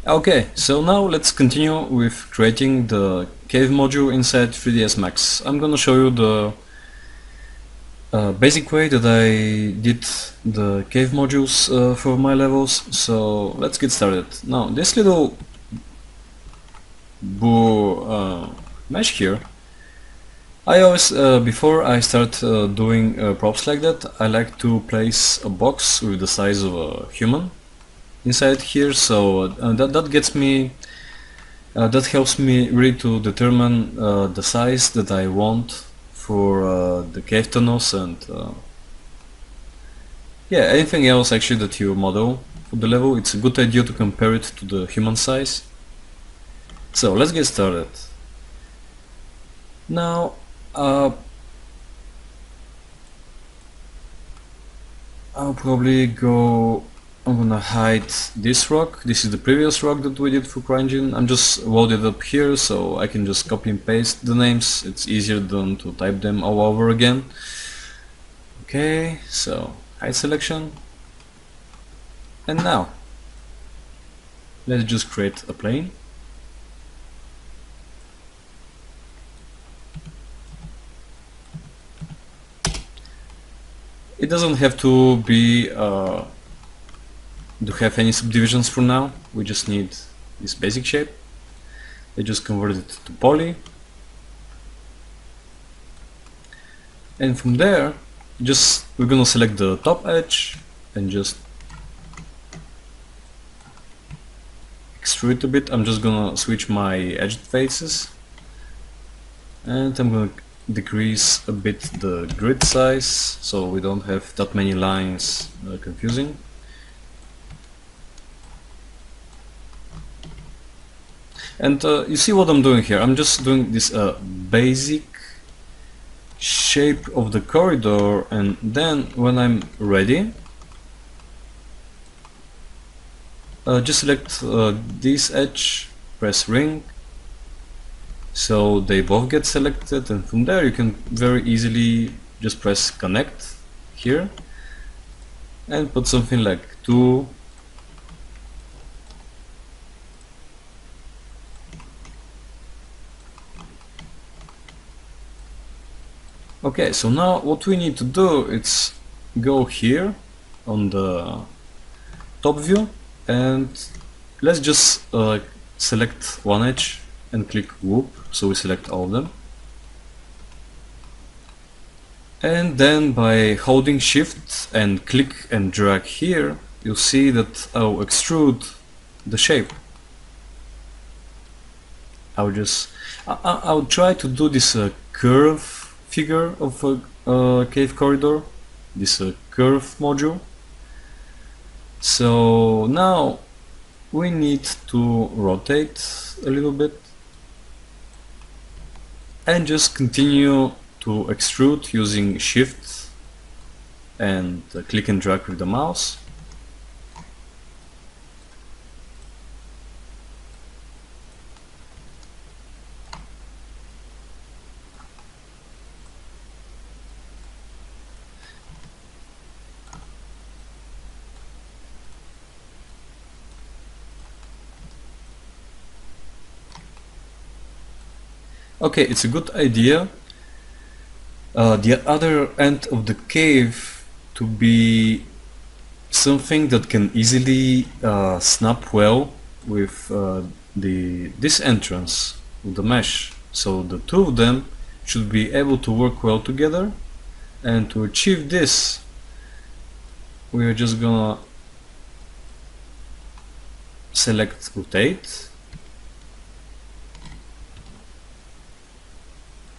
Okay, so now let's continue with creating the cave module inside 3ds Max. I'm gonna show you the basic way that I did the cave modules for my levels, so let's get started. Now this little boo mesh here, I always, before I start doing props like that, I like to place a box with the size of a human inside here, so that gets me, that helps me really to determine the size that I want for the cave tunnels and yeah, anything else actually that you model for the level. It's a good idea to compare it to the human size. So let's get started. Now I'll probably go, I'm gonna hide this rock. This is the previous rock that we did for CryEngine. I'm just loaded up here so I can just copy and paste the names. It's easier than to type them all over again. Okay, so hide selection. And now let's just create a plane. It doesn't have to be to have any subdivisions for now. We just need this basic shape. I just convert it to poly, and from there we're gonna select the top edge and just extrude it a bit. I'm just gonna switch my edge faces, and I'm gonna decrease a bit the grid size so we don't have that many lines confusing. And you see what I'm doing here. I'm just doing this basic shape of the corridor, and then when I'm ready, just select this edge, press ring, so they both get selected, and from there you can very easily just press connect here and put something like 2. Okay, so now what we need to do is go here on the top view and let's just select one edge and click whoop, so we select all of them, and then by holding shift and click and drag here, you'll see that I'll extrude the shape. I'll try to do this curve figure of a cave corridor, this curve module. So now we need to rotate a little bit and just continue to extrude using shift and click and drag with the mouse. Okay, it's a good idea the other end of the cave to be something that can easily snap well with this entrance of the mesh. So the two of them should be able to work well together, and to achieve this we are just gonna select rotate,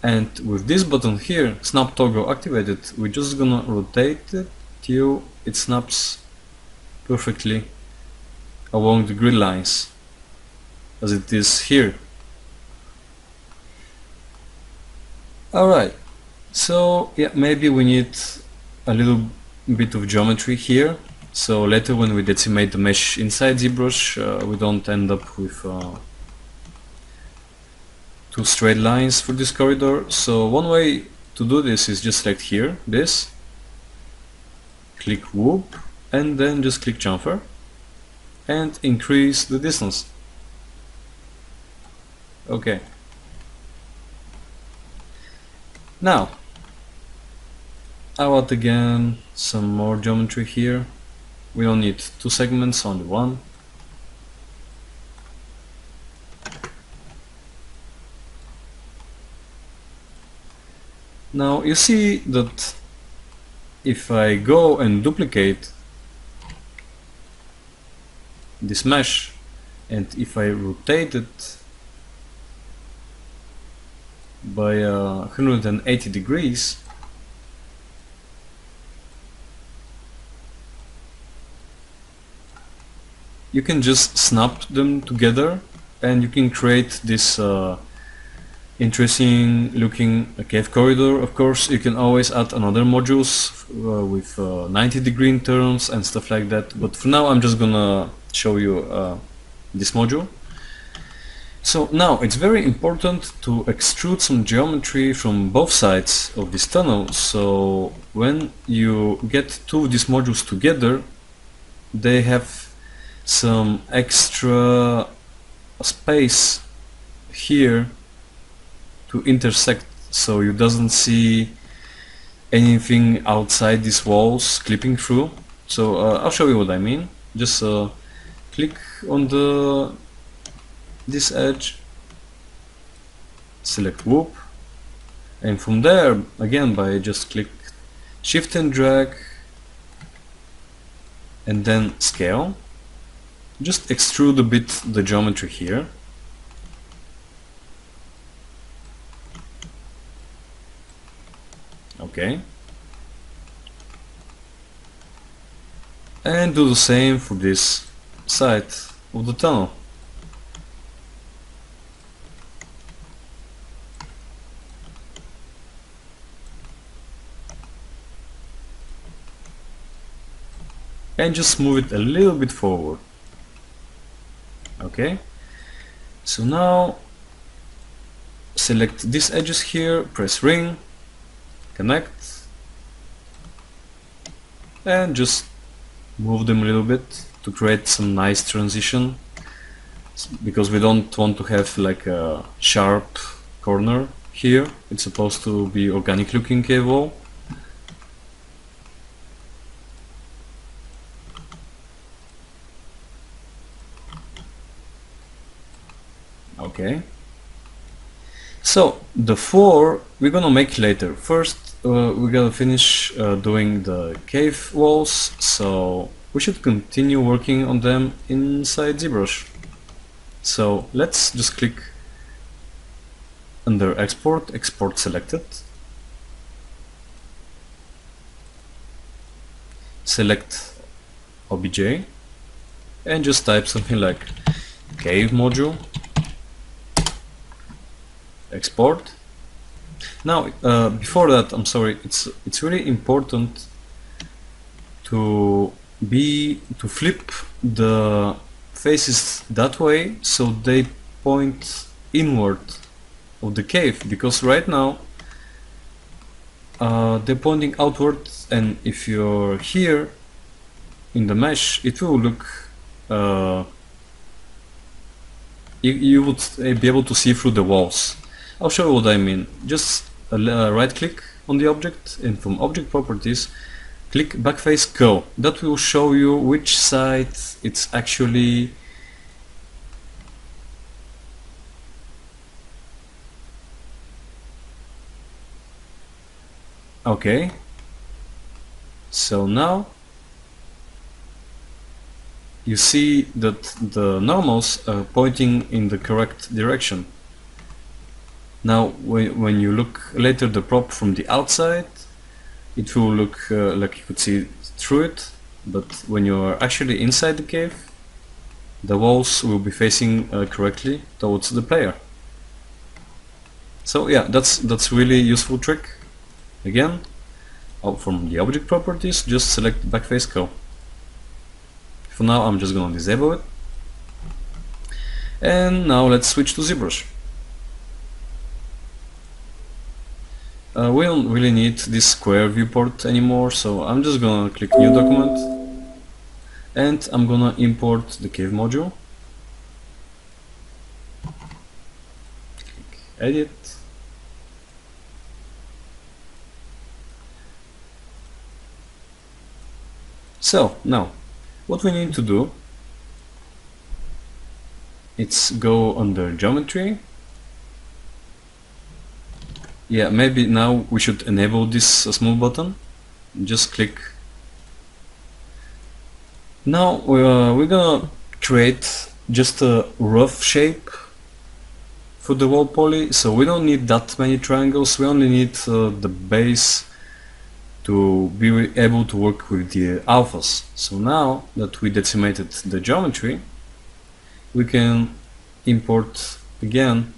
and with this button here, snap toggle activated, we're just gonna rotate it till it snaps perfectly along the grid lines as it is here. Alright, so yeah, maybe we need a little bit of geometry here, so later when we decimate the mesh inside ZBrush we don't end up with two straight lines for this corridor. So one way to do this is just select here, this, click whoop, and then just click chamfer, and increase the distance. Okay. Now I'll add again some more geometry here. We don't need two segments, only one. Now you see that if I go and duplicate this mesh, and if I rotate it by 180 degrees, you can just snap them together and you can create this interesting looking cave corridor. Of course, you can always add another modules with 90-degree turns and stuff like that, but for now I'm just gonna show you this module. So now it's very important to extrude some geometry from both sides of this tunnel, so when you get two of these modules together, they have some extra space here to intersect, so you doesn't see anything outside these walls clipping through. So I'll show you what I mean. Just click on this edge, select whoop, and from there again by just click shift and drag and then scale, just extrude a bit the geometry here. Okay, and do the same for this side of the tunnel. And just move it a little bit forward. Okay, so now select these edges here, press ring, connect, and just move them a little bit to create some nice transition, because we don't want to have like a sharp corner here. It's supposed to be organic looking cave wall. Okay, so the floor we're gonna make later. First we gotta finish doing the cave walls, so we should continue working on them inside ZBrush. So let's just click under export, export selected, select OBJ and just type something like cave module, export. Now before that, I'm sorry, it's really important to flip the faces that way so they point inward of the cave, because right now they're pointing outward, and if you're here in the mesh it will look you would be able to see through the walls. I'll show you what I mean. Just right click on the object and from object properties click backface go. That will show you which side it's actually okay. So now you see that the normals are pointing in the correct direction. Now when you look later the prop from the outside, it will look like you could see through it, but when you are actually inside the cave, the walls will be facing correctly towards the player. So yeah, that's really useful trick. Again, from the object properties, just select backface go. For now I'm just gonna disable it, and now let's switch to ZBrush. We don't really need this square viewport anymore, so I'm just gonna click new document and I'm gonna import the cave module. Click edit. So now what we need to do, it's go under geometry. Yeah, maybe now we should enable this small button. Just click. Now we're gonna create just a rough shape for the wall poly, so we don't need that many triangles. We only need the base to be able to work with the alphas. So now that we decimated the geometry, we can import again.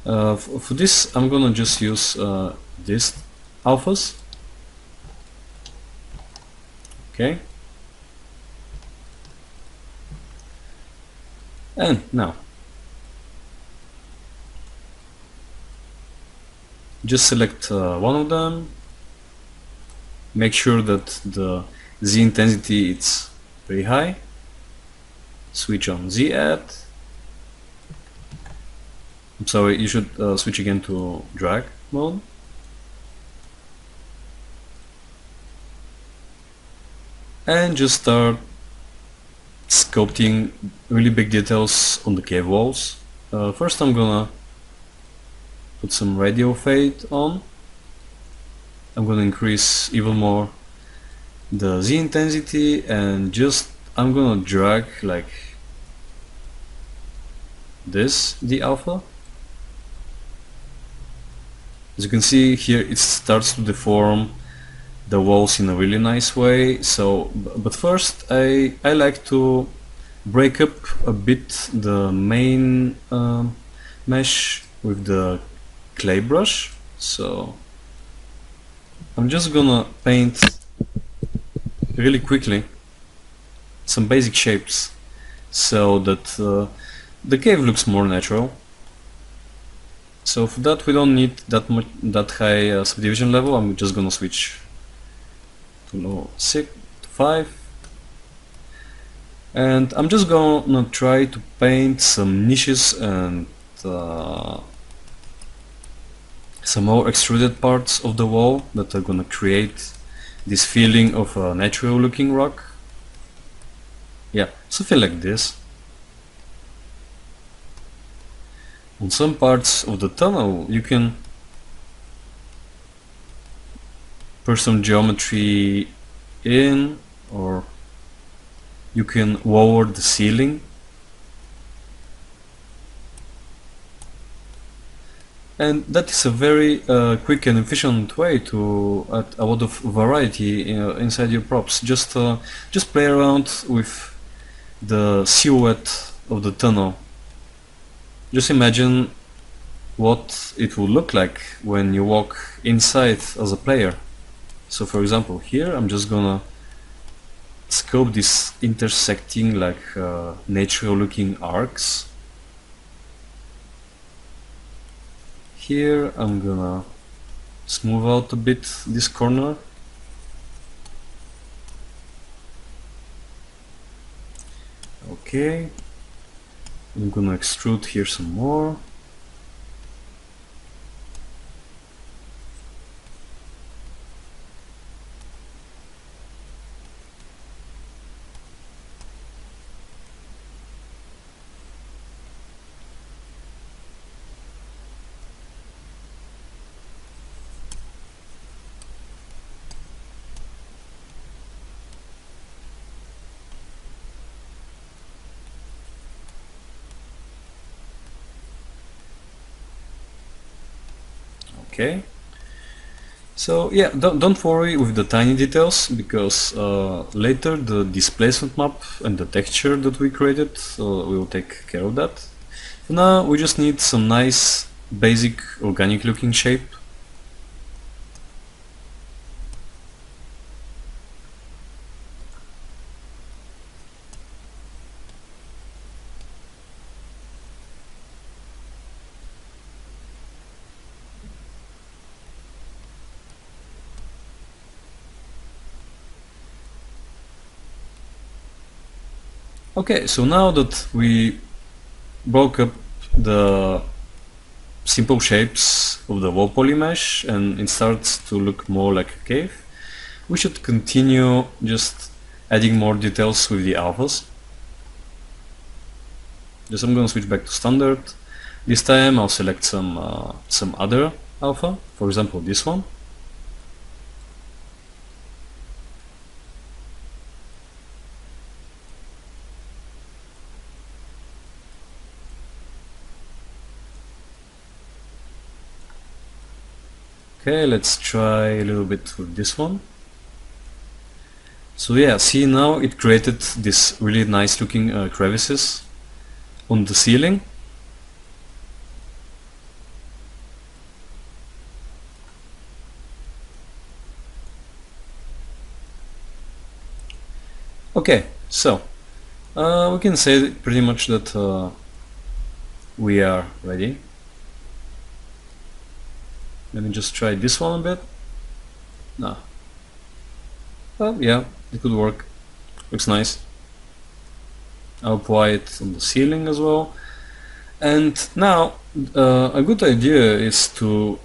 For this I'm gonna just use this alphas. Okay, and now just select one of them, make sure that the Z intensity is very high, switch on Z add. I'm sorry, you should switch again to drag mode. And just start sculpting really big details on the cave walls. First I'm gonna put some radio fade on. I'm gonna increase even more the Z intensity, and just I'm gonna drag like this, the alpha. As you can see here, it starts to deform the walls in a really nice way. So, but first I like to break up a bit the main mesh with the clay brush. So I'm just gonna paint really quickly some basic shapes so that the cave looks more natural. So for that we don't need that high subdivision level. I'm just gonna switch to 6 to 5, and I'm just gonna try to paint some niches and some more extruded parts of the wall that are gonna create this feeling of a natural looking rock. Yeah, something like this. On some parts of the tunnel you can put some geometry in, or you can lower the ceiling. And that is a very quick and efficient way to add a lot of variety inside your props. Just play around with the silhouette of the tunnel. Just imagine what it will look like when you walk inside as a player. So for example, here I'm just gonna sculpt these intersecting like natural looking arcs. Here I'm gonna smooth out a bit this corner. Okay, I'm gonna extrude here some more. Okay, so yeah, don't worry with the tiny details, because later the displacement map and the texture that we created will take care of that. For now we just need some nice basic organic looking shape. Okay, so now that we broke up the simple shapes of the wall poly mesh and it starts to look more like a cave, we should continue just adding more details with the alphas. Just I'm gonna switch back to standard. This time I'll select some other alpha, for example this one. Okay, let's try a little bit with this one. So yeah, see, now it created this really nice looking crevices on the ceiling. Okay, so we can say pretty much that we are ready. Let me just try this one a bit. No. Well, yeah, it could work. Looks nice. I'll apply it on the ceiling as well. And now a good idea is to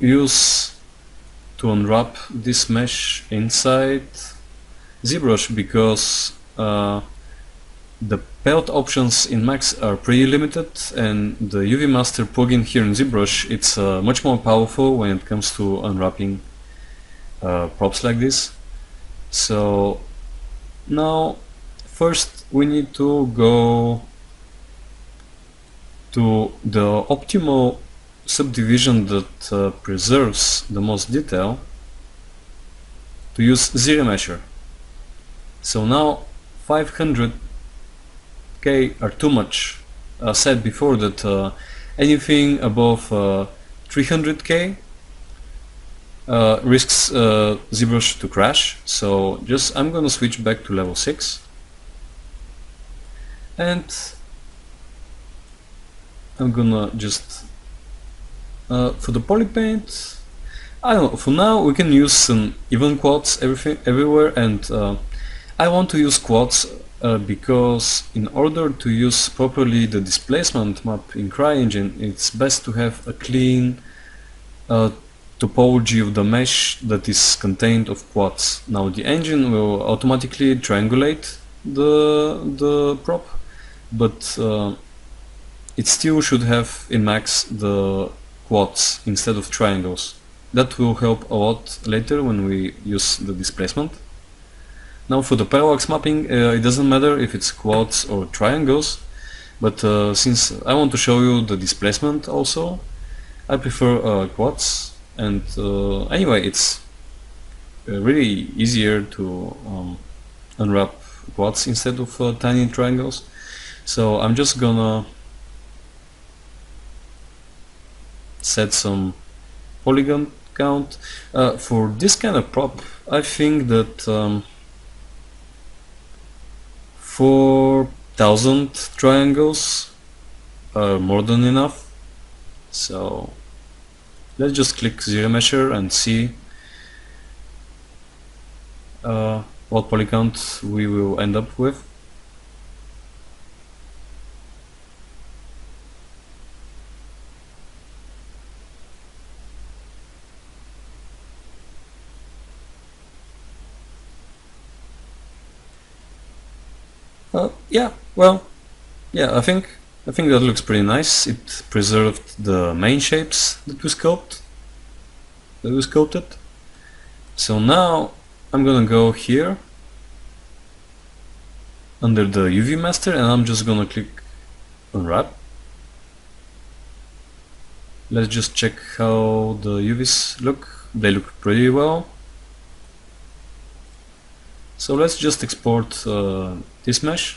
unwrap this mesh inside ZBrush, because the palette options in Max are pretty limited, and the UV Master plugin here in ZBrush, it's much more powerful when it comes to unwrapping props like this. So now first we need to go to the optimal subdivision that preserves the most detail, to use ZRemesher. So now 500k are too much. I said before that anything above 300k risks ZBrush to crash. So just I'm gonna switch back to level 6, and I'm gonna just for the poly paint, I don't know, for now we can use some even quads everywhere, and I want to use quads because in order to use properly the displacement map in CryEngine, it's best to have a clean topology of the mesh that is contained of quads. Now the engine will automatically triangulate the prop, but it still should have in Max the quads instead of triangles. That will help a lot later when we use the displacement. Now for the parallax mapping, it doesn't matter if it's quads or triangles, but since I want to show you the displacement also, I prefer quads. And anyway, it's really easier to unwrap quads instead of tiny triangles. So I'm just gonna set some polygon count. For this kind of prop, I think that 4,000 triangles are more than enough. So let's just click ZRemesher and see what poly count we will end up with. Yeah, well, yeah, I think that looks pretty nice. It preserved the main shapes that we sculpted. So now I'm gonna go here under the UV master, and I'm just gonna click unwrap. Let's just check how the UVs look. They look pretty well. So let's just export this mesh.